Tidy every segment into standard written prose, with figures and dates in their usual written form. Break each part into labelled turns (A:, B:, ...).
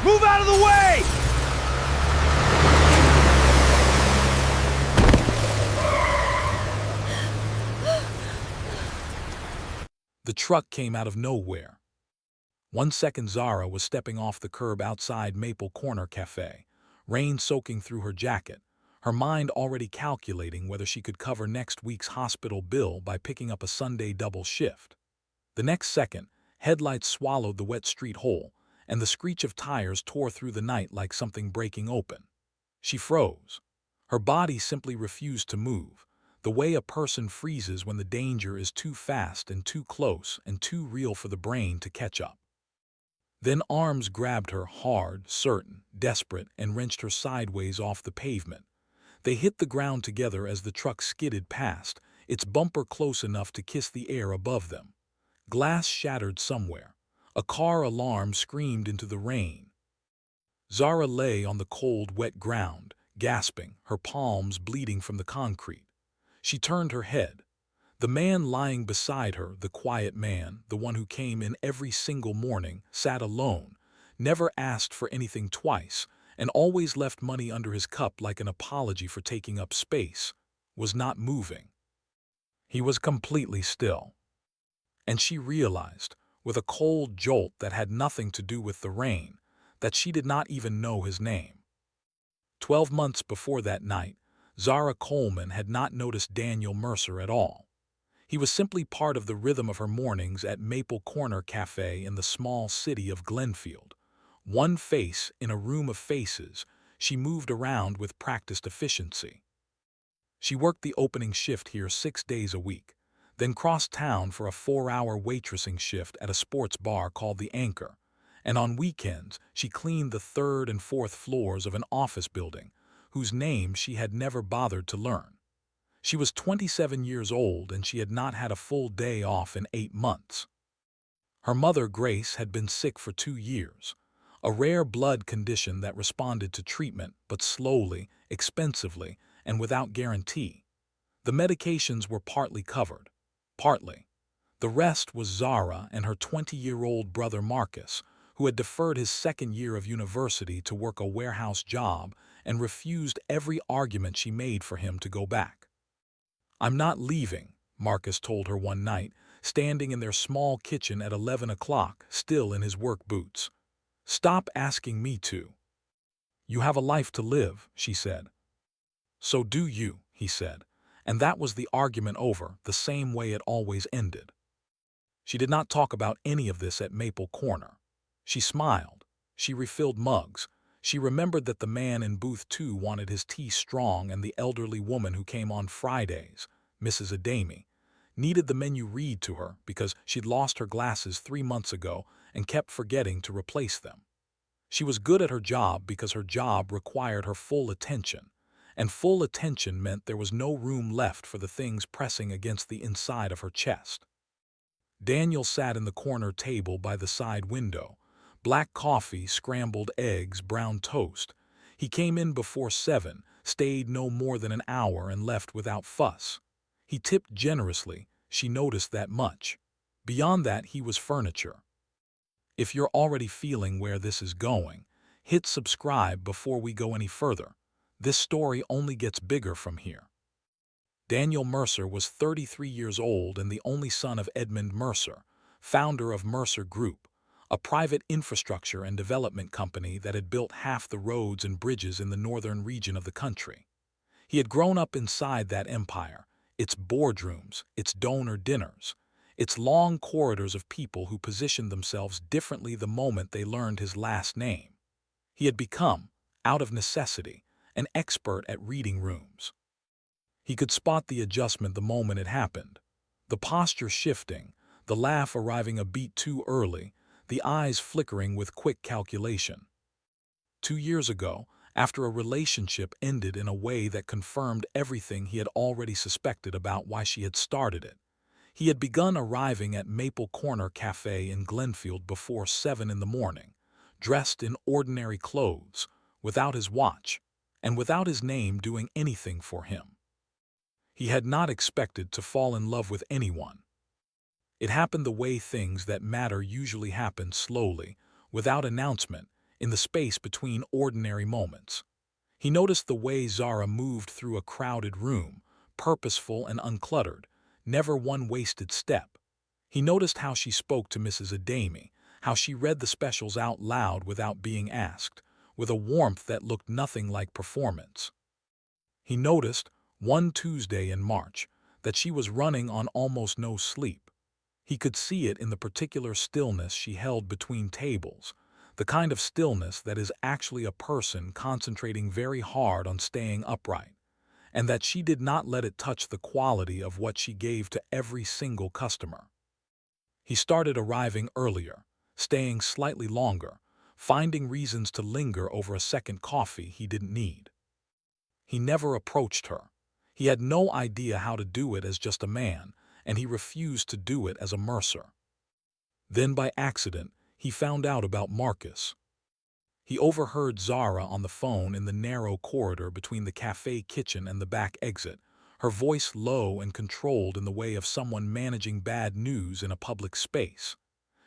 A: Move out of the way!
B: The truck came out of nowhere. 1 second Zara was stepping off the curb outside Maple Corner Cafe, rain soaking through her jacket, her mind already calculating whether she could cover next week's hospital bill by picking up a Sunday double shift. The next second, headlights swallowed the wet street whole, and the screech of tires tore through the night like something breaking open. She froze. Her body simply refused to move, the way a person freezes when the danger is too fast and too close and too real for the brain to catch up. Then arms grabbed her hard, certain, desperate, and wrenched her sideways off the pavement. They hit the ground together as the truck skidded past, its bumper close enough to kiss the air above them. Glass shattered somewhere. A car alarm screamed into the rain. Zara lay on the cold, wet ground, gasping, her palms bleeding from the concrete. She turned her head. The man lying beside her, the quiet man, the one who came in every single morning, sat alone, never asked for anything twice, and always left money under his cup like an apology for taking up space, was not moving. He was completely still. And she realized, with a cold jolt that had nothing to do with the rain, that she did not even know his name. 12 months before that night, Zara Coleman had not noticed Daniel Mercer at all. He was simply part of the rhythm of her mornings at Maple Corner Cafe in the small city of Glenfield. One face in a room of faces, she moved around with practiced efficiency. She worked the opening shift here 6 days a week, then crossed town for a 4-hour waitressing shift at a sports bar called The Anchor, and on weekends she cleaned the 3rd and 4th floors of an office building, whose name she had never bothered to learn. She was 27 years old and she had not had a full day off in 8 months. Her mother, Grace, had been sick for 2 years, a rare blood condition that responded to treatment, but slowly, expensively, and without guarantee. The medications were partly covered. Partly. The rest was Zara and her 20-year-old brother Marcus, who had deferred his 2nd year of university to work a warehouse job and refused every argument she made for him to go back. "I'm not leaving," Marcus told her one night, standing in their small kitchen at 11 o'clock, still in his work boots. "Stop asking me to." "You have a life to live," she said. "So do you," he said, and that was the argument over, the same way it always ended. She did not talk about any of this at Maple Corner. She smiled. She refilled mugs. She remembered that the man in booth 2 wanted his tea strong, and the elderly woman who came on Fridays, Mrs. Adami, needed the menu read to her because she'd lost her glasses 3 months ago and kept forgetting to replace them. She was good at her job because her job required her full attention, and full attention meant there was no room left for the things pressing against the inside of her chest. Daniel sat in the corner table by the side window. Black coffee, scrambled eggs, brown toast. He came in before 7, stayed no more than an hour, and left without fuss. He tipped generously, she noticed that much. Beyond that, he was furniture. If you're already feeling where this is going, hit subscribe before we go any further. This story only gets bigger from here. Daniel Mercer was 33 years old and the only son of Edmund Mercer, founder of Mercer Group, a private infrastructure and development company that had built half the roads and bridges in the northern region of the country. He had grown up inside that empire, its boardrooms, its donor dinners, its long corridors of people who positioned themselves differently the moment they learned his last name. He had become, out of necessity, an expert at reading rooms. He could spot the adjustment the moment it happened, the posture shifting, the laugh arriving a beat too early, the eyes flickering with quick calculation. 2 years ago, after a relationship ended in a way that confirmed everything he had already suspected about why she had started it, he had begun arriving at Maple Corner Cafe in Glenfield before 7 in the morning, dressed in ordinary clothes, without his watch, and without his name doing anything for him. He had not expected to fall in love with anyone. It happened the way things that matter usually happen, slowly, without announcement, in the space between ordinary moments. He noticed the way Zara moved through a crowded room, purposeful and uncluttered, never one wasted step. He noticed how she spoke to Mrs. Adami, how she read the specials out loud without being asked, with a warmth that looked nothing like performance. He noticed, one Tuesday in March, that she was running on almost no sleep. He could see it in the particular stillness she held between tables, the kind of stillness that is actually a person concentrating very hard on staying upright, and that she did not let it touch the quality of what she gave to every single customer. He started arriving earlier, staying slightly longer, finding reasons to linger over a second coffee he didn't need. He never approached her. He had no idea how to do it as just a man, and he refused to do it as a mercer. Then by accident, he found out about Marcus. He overheard Zara on the phone in the narrow corridor between the cafe kitchen and the back exit, her voice low and controlled in the way of someone managing bad news in a public space.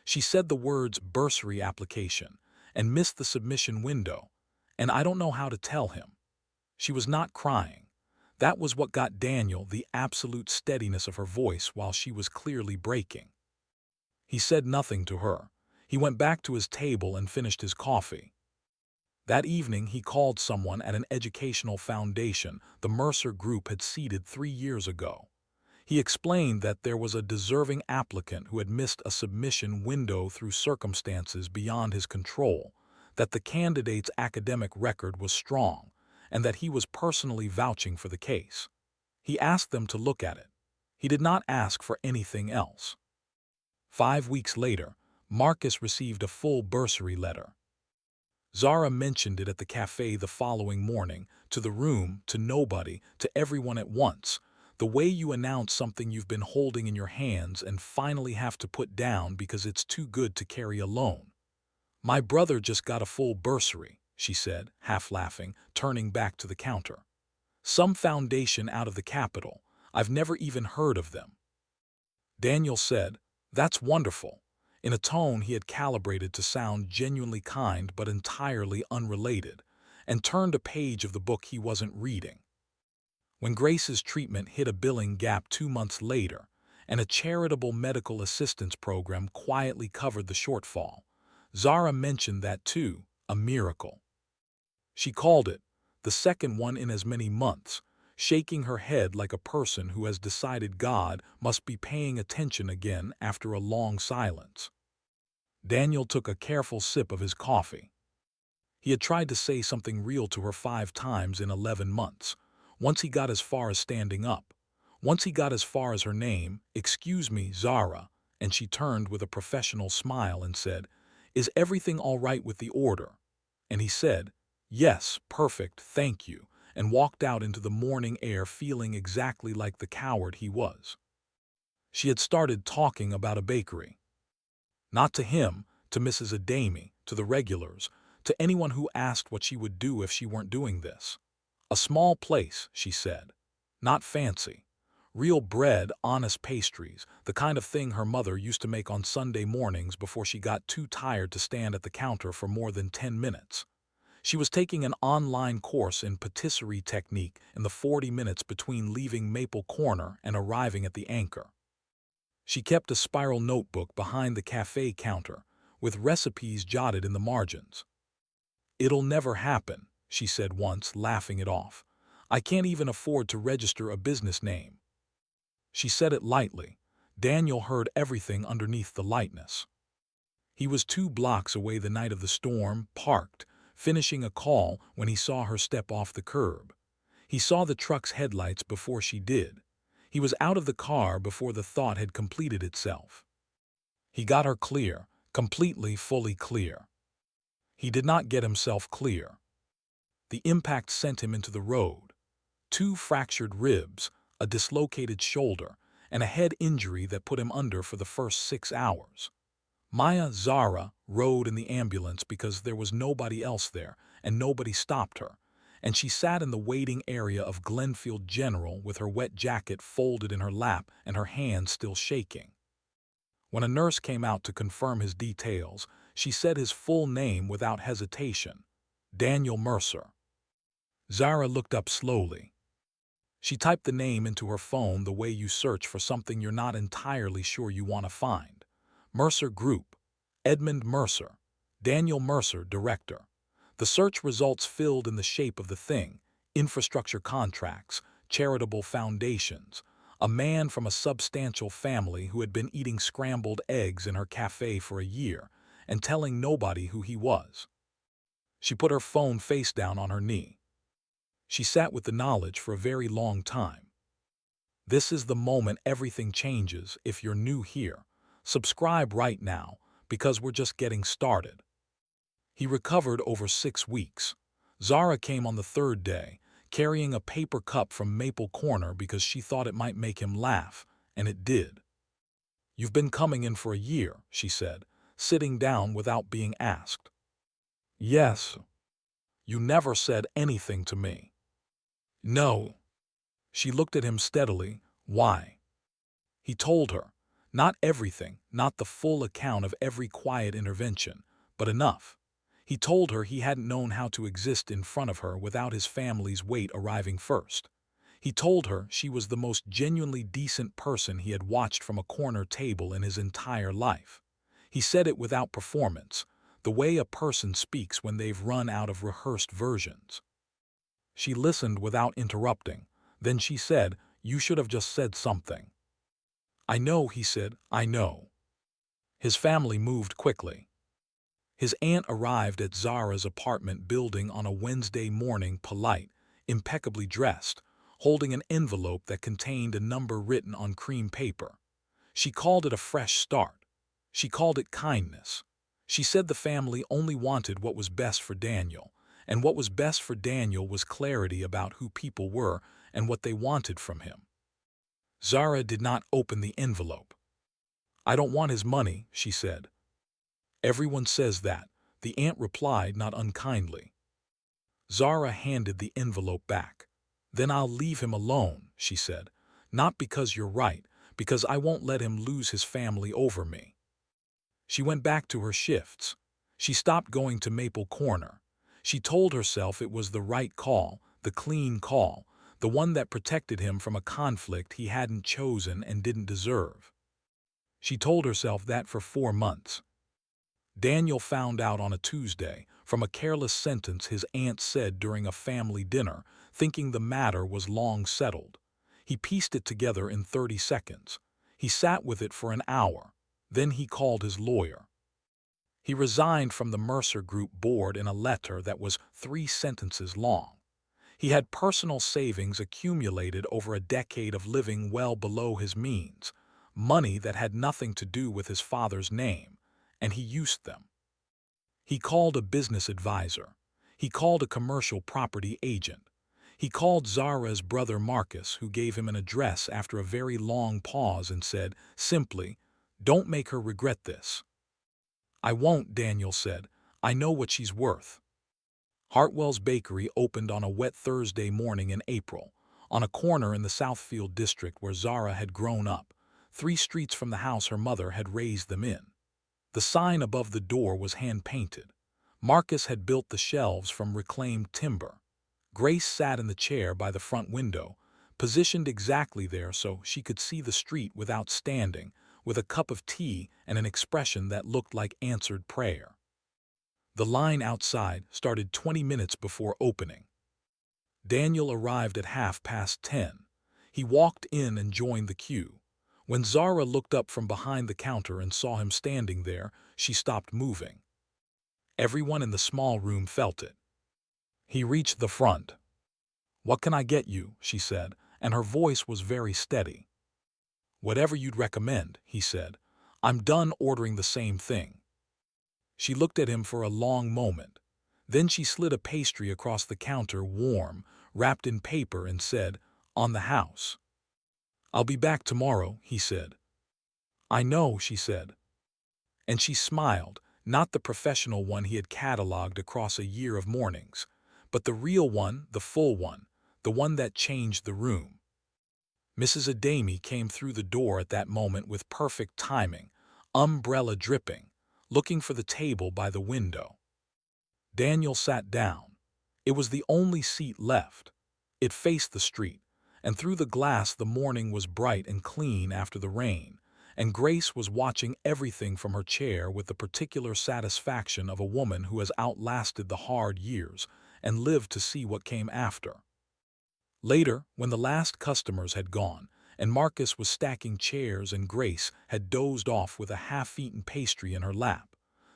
B: She said the words bursary application and missed the submission window, and I don't know how to tell him. She was not crying. That was what got Daniel, the absolute steadiness of her voice while she was clearly breaking. He said nothing to her. He went back to his table and finished his coffee. That evening he called someone at an educational foundation the Mercer Group had seeded 3 years ago. He explained that there was a deserving applicant who had missed a submission window through circumstances beyond his control, that the candidate's academic record was strong, and that he was personally vouching for the case. He asked them to look at it. He did not ask for anything else. 5 weeks later, Marcus received a full bursary letter. Zara mentioned it at the cafe the following morning, to the room, to nobody, to everyone at once, the way you announce something you've been holding in your hands and finally have to put down because it's too good to carry alone. My brother just got a full bursary, she said, half laughing, turning back to the counter. Some foundation out of the capital. I've never even heard of them. Daniel said, "That's wonderful," in a tone he had calibrated to sound genuinely kind but entirely unrelated, and turned a page of the book he wasn't reading. When Grace's treatment hit a billing gap 2 months later, and a charitable medical assistance program quietly covered the shortfall, Zara mentioned that too, a miracle. She called it the second one in as many months, shaking her head like a person who has decided God must be paying attention again after a long silence. Daniel took a careful sip of his coffee. He had tried to say something real to her 5 times in 11 months. Once he got as far as standing up. Once he got as far as her name, "Excuse me, Zara," and she turned with a professional smile and said, "Is everything all right with the order?" And he said, "Yes, perfect, thank you," and walked out into the morning air feeling exactly like the coward he was. She had started talking about a bakery. Not to him, to Mrs. Adami, to the regulars, to anyone who asked what she would do if she weren't doing this. A small place, she said. Not fancy. Real bread, honest pastries, the kind of thing her mother used to make on Sunday mornings before she got too tired to stand at the counter for more than 10 minutes. She was taking an online course in patisserie technique in the 40 minutes between leaving Maple Corner and arriving at the Anchor. She kept a spiral notebook behind the cafe counter, with recipes jotted in the margins. "It'll never happen," she said once, laughing it off. "I can't even afford to register a business name." She said it lightly. Daniel heard everything underneath the lightness. He was 2 blocks away the night of the storm, parked, finishing a call when he saw her step off the curb. He saw the truck's headlights before she did. He was out of the car before the thought had completed itself. He got her clear, completely, fully clear. He did not get himself clear. The impact sent him into the road. 2 fractured ribs, a dislocated shoulder, and a head injury that put him under for the first 6 hours. Zara, rode in the ambulance because there was nobody else there, and nobody stopped her, and she sat in the waiting area of Glenfield General with her wet jacket folded in her lap and her hands still shaking. When a nurse came out to confirm his details, She said his full name without hesitation. Daniel Mercer. Zara looked up slowly. She typed the name into her phone the way you search for something you're not entirely sure you want to find. Mercer Group. Edmund Mercer. Daniel Mercer, director. The search results filled in the shape of the thing: infrastructure contracts, charitable foundations, a man from a substantial family who had been eating scrambled eggs in her cafe for a year and telling nobody who he was. She put her phone face down on her knee. She sat with the knowledge for a very long time. This is the moment everything changes. If you're new here, subscribe right now, because we're just getting started. He recovered over 6 weeks. Zara came on the third day, carrying a paper cup from Maple Corner because she thought it might make him laugh, and it did. "You've been coming in for a year," she said, sitting down without being asked. "Yes." "You never said anything to me." "No." She looked at him steadily. "Why?" He told her. Not everything, not the full account of every quiet intervention, but enough. He told her he hadn't known how to exist in front of her without his family's weight arriving first. He told her she was the most genuinely decent person he had watched from a corner table in his entire life. He said it without performance, the way a person speaks when they've run out of rehearsed versions. She listened without interrupting. Then she said, "You should have just said something." "I know," he said, "I know." His family moved quickly. His aunt arrived at Zara's apartment building on a Wednesday morning, polite, impeccably dressed, holding an envelope that contained a number written on cream paper. She called it a fresh start. She called it kindness. She said the family only wanted what was best for Daniel, and what was best for Daniel was clarity about who people were and what they wanted from him. Zara did not open the envelope. "I don't want his money," she said. "Everyone says that," the aunt replied, not unkindly. Zara handed the envelope back. "Then I'll leave him alone," she said. "Not because you're right, because I won't let him lose his family over me." She went back to her shifts. She stopped going to Maple Corner. She told herself it was the right call, the clean call, the one that protected him from a conflict he hadn't chosen and didn't deserve. She told herself that for 4 months. Daniel found out on a Tuesday from a careless sentence his aunt said during a family dinner, thinking the matter was long settled. He pieced it together in 30 seconds. He sat with it for an hour. Then he called his lawyer. He resigned from the Mercer Group board in a letter that was 3 sentences long. He had personal savings accumulated over a decade of living well below his means, money that had nothing to do with his father's name, and he used them. He called a business advisor. He called a commercial property agent. He called Zara's brother Marcus, who gave him an address after a very long pause and said, simply, "Don't make her regret this." "I won't," Daniel said. "I know what she's worth." Hartwell's Bakery opened on a wet Thursday morning in April, on a corner in the Southfield district where Zara had grown up, 3 streets from the house her mother had raised them in. The sign above the door was hand-painted. Marcus had built the shelves from reclaimed timber. Grace sat in the chair by the front window, positioned exactly there so she could see the street without standing, with a cup of tea and an expression that looked like answered prayer. The line outside started 20 minutes before opening. Daniel arrived at 10:30. He walked in and joined the queue. When Zara looked up from behind the counter and saw him standing there, she stopped moving. Everyone in the small room felt it. He reached the front. "What can I get you?" she said, and her voice was very steady. "Whatever you'd recommend," he said. "I'm done ordering the same thing." She looked at him for a long moment. Then she slid a pastry across the counter, warm, wrapped in paper, and said, "On the house." "I'll be back tomorrow," he said. "I know," she said. And she smiled, not the professional one he had catalogued across a year of mornings, but the real one, the full one, the one that changed the room. Mrs. Adami came through the door at that moment with perfect timing, umbrella dripping, looking for the table by the window. Daniel sat down. It was the only seat left. It faced the street, and through the glass the morning was bright and clean after the rain, and Grace was watching everything from her chair with the particular satisfaction of a woman who has outlasted the hard years and lived to see what came after. Later, when the last customers had gone, and Marcus was stacking chairs and Grace had dozed off with a half-eaten pastry in her lap,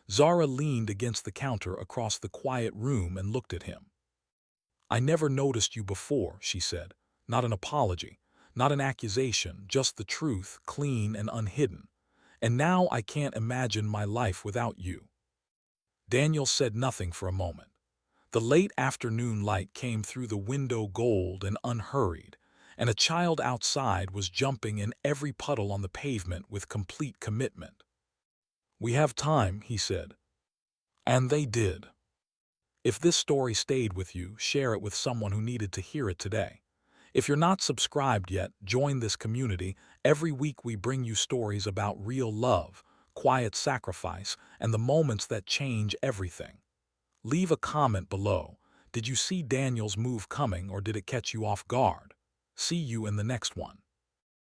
B: Zara leaned against the counter across the quiet room and looked at him. "I never noticed you before," she said. "Not an apology, not an accusation, just the truth, clean and unhidden. And now I can't imagine my life without you." Daniel said nothing for a moment. The late afternoon light came through the window gold and unhurried, and a child outside was jumping in every puddle on the pavement with complete commitment. "We have time," he said. And they did. If this story stayed with you, share it with someone who needed to hear it today. If you're not subscribed yet, join this community. Every week we bring you stories about real love, quiet sacrifice, and the moments that change everything. Leave a comment below. Did you see Daniel's move coming, or did it catch you off guard? See you in the next one.